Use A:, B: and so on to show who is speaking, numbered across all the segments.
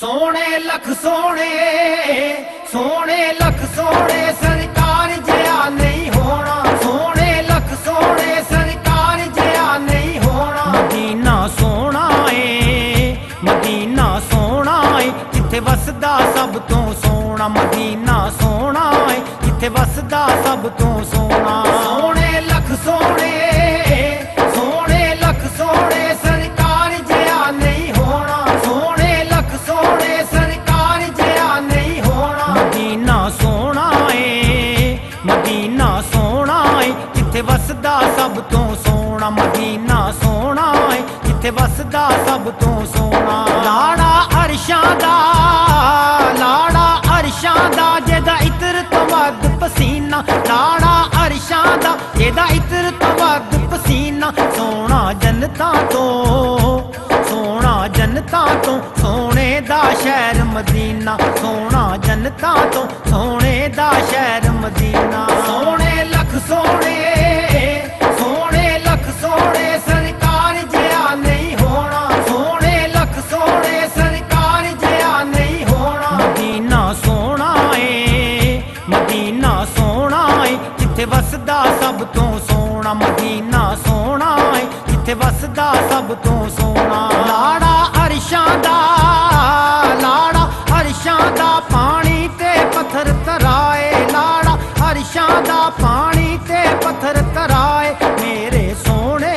A: सोने लख सोने सोने लख सोने सरकार जिया नहीं होना। सोने लख सोने सरकार जिया नहीं होना। मदीना सोना है मदीना सोना है जिथे वसदा सब तो सोना। मदीना सोना है जिथे वसदा सब तो सोना। सोने लख सोने सोने लख सोने सरकार जिया नहीं होना। सोने लख सोने सरकार जिया नहीं होना। मदीना सोना है मदीना सोना है जिथे वसदा सब तो सोना। मदीना सोना है जिथे वसदा सब तो सोना। लाड़ा अरशां दा लाड़ा अरशां दा जेदा इतर तो वध पसीना। लाड़ा अरशां दा जेदा इतर तो वध पसीना। सोना जन्नतां तो सोना जन्नतां तो सोने दा शहर मदीना। सोना जन्नतां तो सोने दा शहर मदीना। सोने लख सोने सोने लख सोने सरकार जिया नहीं होना। सोने लख सोने सरकार जिया नहीं होना। मदीना सोना है मदीना सोना है जिथे वसदा सब तो सोना। मदीना सोना है जिथे वसदा सब तो सोना। लाड़ा अरशां दा लाड़ा अरशां दा पानी ते पत्थर तराए। लाड़ा अरशां दा पानी ते पत्थर तराए। मेरे सोने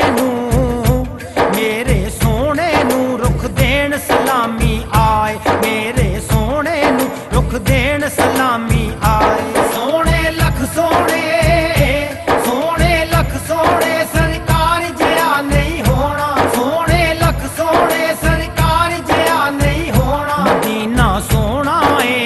A: नू रुख देन सलामी आए। मेरे सोने नू रुख देन सलामी आए। सोने लख सोने सोने लख सोने सरकार जिया नहीं होना। सोने लख सोने सरकार जिया नहीं होना। मदीना सोना है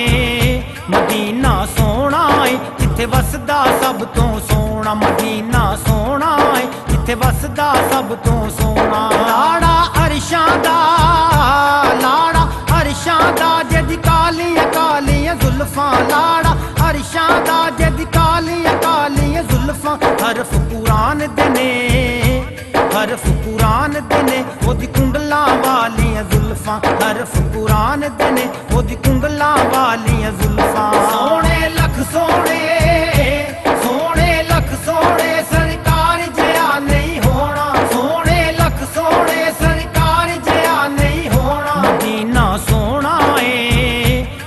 A: मदीना सोना है जिथे वसदा सब तो सोना। मदीना सोना है जिथे वसदा सब तो सोना। लाड़ा अरशां दा लाड़ा अरशां दा जद कालियां कालियां जुल्फां। लाड़ा अरशां दा जद कालियां कालियां जुल्फां। हरफ कुरान दे हरफ कुरान दे ओदी कुंडलां वालियां जुल्फां। हरफ कुरान दे ओदी कुंडलां वालियां जुल्फां। सोने लख सोने सोने लख सोने सरकार जिया नहीं होना। सोने लख सोने सरकार जिया नहीं होना। मदीना सोना है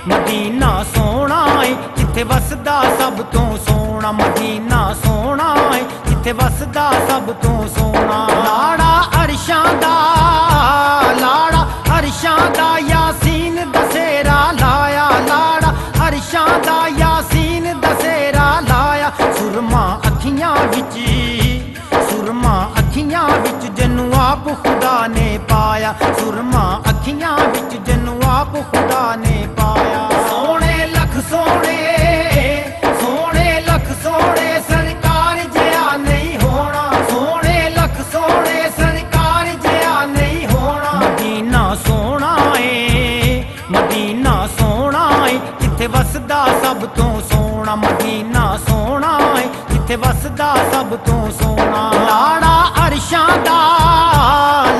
A: मदीना सोना है जिथे वसदा सब तो सोना। मदीना सोना है जिथे वसदा सब तो सोना। लाड़ा अरशां दा लाड़ा अरशां दा यासीन दसेरा लाया। लाड़ा अरशां दा यासीन दसेरा लाया। सुरमा अखियां विच सुरमा अखियां विच जन्नू आप खुदा ने पाया। सुरमा अखियां विच जन्नू आप खुदा ने पाया। सोने लख सोने सोने लख सोने सरकार जिया नहीं होना। सोने लख सोने सरकार जिया नहीं होना। मदीना सोना है मदीना सोना है जिथे वसदा सब तो सोना। मदीना सोना है जिथे वसदा सब तो सोना। लाड़ा अरशां दा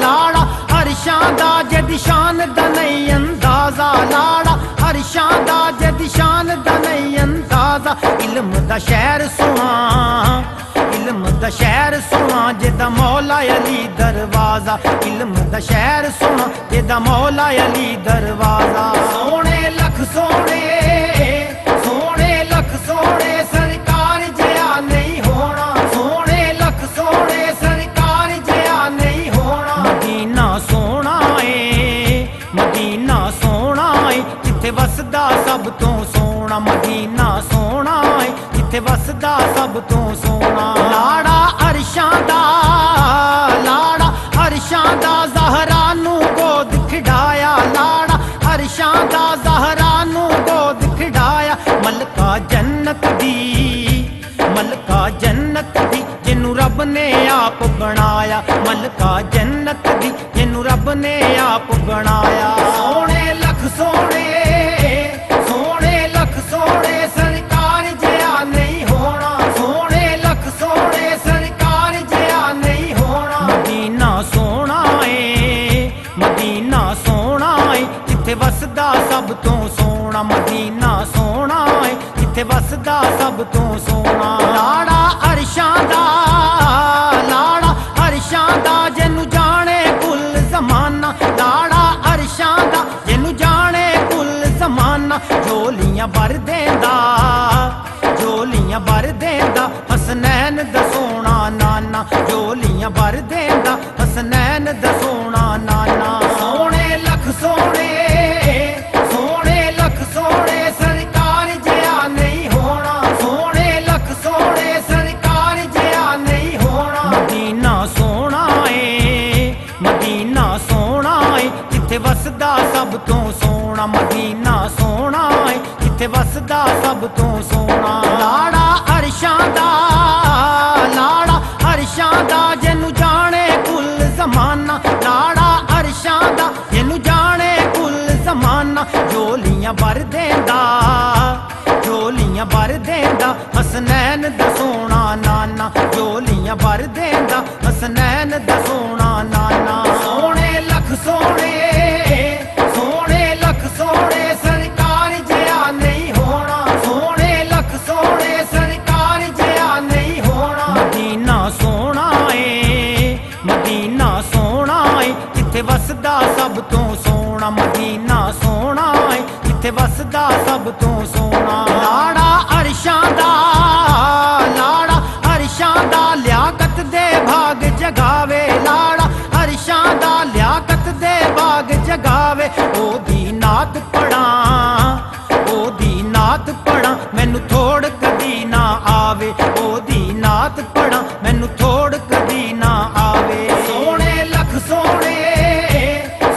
A: लाड़ा अरशां दा जद शान दा नहीं अंदाजा। लाड़ा अरशां दा जद शान दा नहीं अंदाजा। इल्म दा शहर सोना इल्म दा शहर सोना जेदा मौला अली दरवाजा। इल्म दा शहर सोना जेदा मौला अली दरवाजा। सोने लख सोने सोने लख सोने सरकार जिया नहीं होना। सोने लख सोने सरकार जिया नहीं होना। मदीना सोना है मदीना सोना है जिथे वसदा सब तो सोना। मदीना सोना है जिथे वसदा सब तो सोना। लाड़ा अरशां दा लाड़ा अरशां दा ज़हरा नू गोद खिडाया। लाड़ा अरशां दा ज़हरा नू गोद खिडाया। मलका जन्नत दी मलका जन्नत दी जिन्नू रब ने आप बनाया। मलका जन्नत दी जिन्नू रब ने आप बनाया। सोने लख सोने सोने लख सोने सरकार जिया नहीं होना। सोने लख सोने सरकार जिया नहीं होना। मदीना सोना है मदीना सोना है जिथे ਜਿੱਥੇ ਵਸਦਾ ਸਭ ਤੋਂ ਸੋਹਣਾ ਮਦੀਨਾ ਸੋਹਣਾ ਏ, ਜਿੱਥੇ ਵਸਦਾ ਸਭ ਤੋਂ ਸੋਹਣਾ। ਲਾੜਾ ਅਰਸ਼ਾਂ ਦਾ, ਲਾੜਾ ਅਰਸ਼ਾਂ ਦਾ, ਜਿਹਨੂੰ ਜਾਣੇ ਕੁੱਲ ਜ਼ਮਾਨਾ। ਲਾੜਾ ਅਰਸ਼ਾਂ ਦਾ, ਜਿਹਨੂੰ ਜਾਣੇ ਕੁੱਲ ਜ਼ਮਾਨਾ। ਝੋਲੀਆਂ ਭਰ ਦੇਂਦਾ, ਝੋਲੀਆਂ ਭਰ ਦੇਂਦਾ, ਹਸਨੈਨ ਦਾ ਸੋਹਣਾ ਨਾਨਾ। ਝੋਲੀਆਂ ਭਰ ਦੇਂਦਾ, ਹਸਨੈਨ ਦਾ ਸੋਹਣਾ ਨਾਨਾ। ਸੋਹਣੇ ਲੱਖ ਸੋਹਣੇ, ਸੋਹਣੇ ਲੱਖ ਸੋਹਣੇ, ਸਰਕਾਰ ਜਿਹਾ ਨਹੀਂ ਹੋਣਾ। ਸੋਹਣੇ ਲੱਖ ਸੋਹਣੇ, ਸਰਕਾਰ ਜਿਹਾ ਨਹੀਂ ਹੋਣਾ। ਮਦੀਨਾ ਸੋਹਣਾ ਏ, ਮਦੀਨਾ ਸੋਹਣਾ ਏ, ਜਿੱਥੇ ਵਸਦਾ ਸਭ ਤੋਂ ਸੋਹਣਾ। ਮਦੀਨਾ ਸੋਹਣਾ ਏ, ਜਿੱਥੇ ਵਸਦਾ ਸਭ ਤੋਂ ਸੋਹਣਾ। ਲਾੜਾ ਅਰਸ਼ਾਂ ਦਾ, ਲਾੜਾ ਅਰਸ਼ਾਂ ਦਾ, ਜਿਹਨੂੰ ਜਾਣੇ ਕੁੱਲ ਜ਼ਮਾਨਾ। ਲਾੜਾ ਅਰਸ਼ਾਂ ਦਾ, ਜਿਹਨੂੰ ਜਾਣੇ ਕੁੱਲ ਜ਼ਮਾਨਾ। ਝੋਲੀਆਂ ਭਰ ਦੇਂਦਾ, ਝੋਲੀਆਂ ਭਰ ਦੇਂਦਾ, ਹਸਨੈਨ ਦਾ ਸੋਹਣਾ ਨਾਨਾ। ਝੋਲੀਆਂ ਭਰ ਦੇਂਦਾ, ਹਸਨੈਨ ਦਾ ਸੋਹਣਾ ਨਾਨਾ। ਸੋਹਣੇ ਲੱਖ ਸੋਹਣੇ, ਸੋਹਣੇ ਲੱਖ ਸੋਹਣੇ, ਸਰਕਾਰ ਜਿਹਾ ਨਹੀਂ ਹੋਣਾ। ਸੋਹਣੇ ਲੱਖ ਸੋਹਣੇ, ਸਰਕਾਰ ਜਿਹਾ ਨਹੀਂ ਹੋਣਾ। ਮਦੀਨਾ ਸੋਹਣਾ ਏ, ਮਦੀਨਾ ਸੋਹਣਾ ਏ, ਜਿੱਥੇ ਵਸਦਾ ਸਭ ਤੋਂ ਸੋਹਣਾ। ਮਦੀਨਾ ਸੋਹਣਾ ਏ, ਜਿੱਥੇ ਵਸਦਾ ਸਭ ਤੋਂ ਸੋਹਣਾ। ਲਾੜਾ ਅਰਸ਼ਾਂ ਦਾ, ਲਾੜਾ ਅਰਸ਼ਾਂ ਦਾ, ਲਿਆਕਤ ਦੇ ਭਾਗ ਜਗਾਵੇ। ਲਾੜਾ ਅਰਸ਼ਾਂ ਦਾ, ਲਿਆਕਤ ਦੇ ਭਾਗ ਜਗਾਵੇ। ਉਹਦੀ ਨਾਤ ਪੜਾਂ, ਉਹਦੀ ਨਾਤ ਪੜਾਂ, ਮੈਨੂੰ ਥੋੜ ਕਦੀ ਨਾ ਆਵੇ। ਉਹਦੀ ਨਾਤ ਪੜਾਂ, ਮੈਨੂੰ ਥੋੜ ਕਦੀ ਨਾ ਆਵੇ। ਸੋਹਣੇ ਲੱਖ ਸੋਹਣੇ,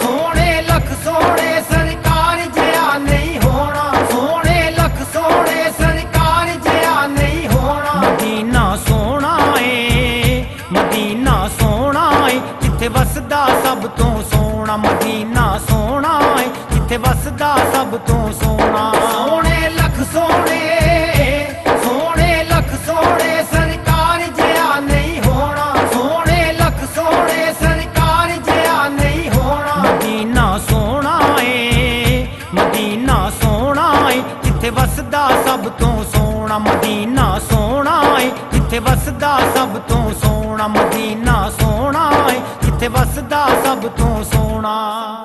A: ਸੋਹਣੇ ਲੱਖ ਸੋਹਣੇ, ਸਰਕਾਰ ਜਿਹਾ ਨਹੀਂ ਹੋਣਾ। ਸੋਹਣੇ ਲੱਖ ਸੋਹਣੇ, ਸਰਕਾਰ ਜਿਹਾ ਨਹੀਂ ਹੋਣਾ। ਮਦੀਨਾ ਸੋਹਣਾ ਏ, ਮਦੀਨਾ ਸੋਹਣਾ ਏ, ਜਿੱਥੇ ਵਸਦਾ ਸਭ ਤੋਂ ਸੋਹਣਾ। ਮਦੀਨਾ ਸੋਹਣਾ ਏ, ਜਿੱਥੇ ਵਸਦਾ ਸਭ ਤੋਂ ਸੋਹਣਾ। ਸੋਹਣੇ ਲੱਖ ਸੋਹਣੇ, ਸੋਹਣੇ ਲੱਖ ਸੋਹਣੇ, ਸਰਕਾਰ ਜਿਹਾ ਨਹੀਂ ਹੋਣਾ। ਸੋਹਣੇ ਲੱਖ ਸੋਹਣੇ, ਸਰਕਾਰ ਜਿਹਾ ਨਹੀਂ ਹੋਣਾ। ਮਦੀਨਾ ਸੋਹਣਾ ਏ, ਮਦੀਨਾ ਸੋਹਣਾ ਏ, ਜਿੱਥੇ ਵਸਦਾ ਸਭ ਤੋਂ ਸੋਹਣਾ। ਮਦੀਨਾ ਸੋਹਣਾ ਏ, ਜਿੱਥੇ ਵਸਦਾ ਸਭ ਤੋਂ ਸੋਹਣਾ। ਮਦੀਨਾ ਸੋਹਣਾ ਏ, ਜਿੱਥੇ ਵਸਦਾ ਸਭ ਤੋਂ ਸੋਹਣਾ।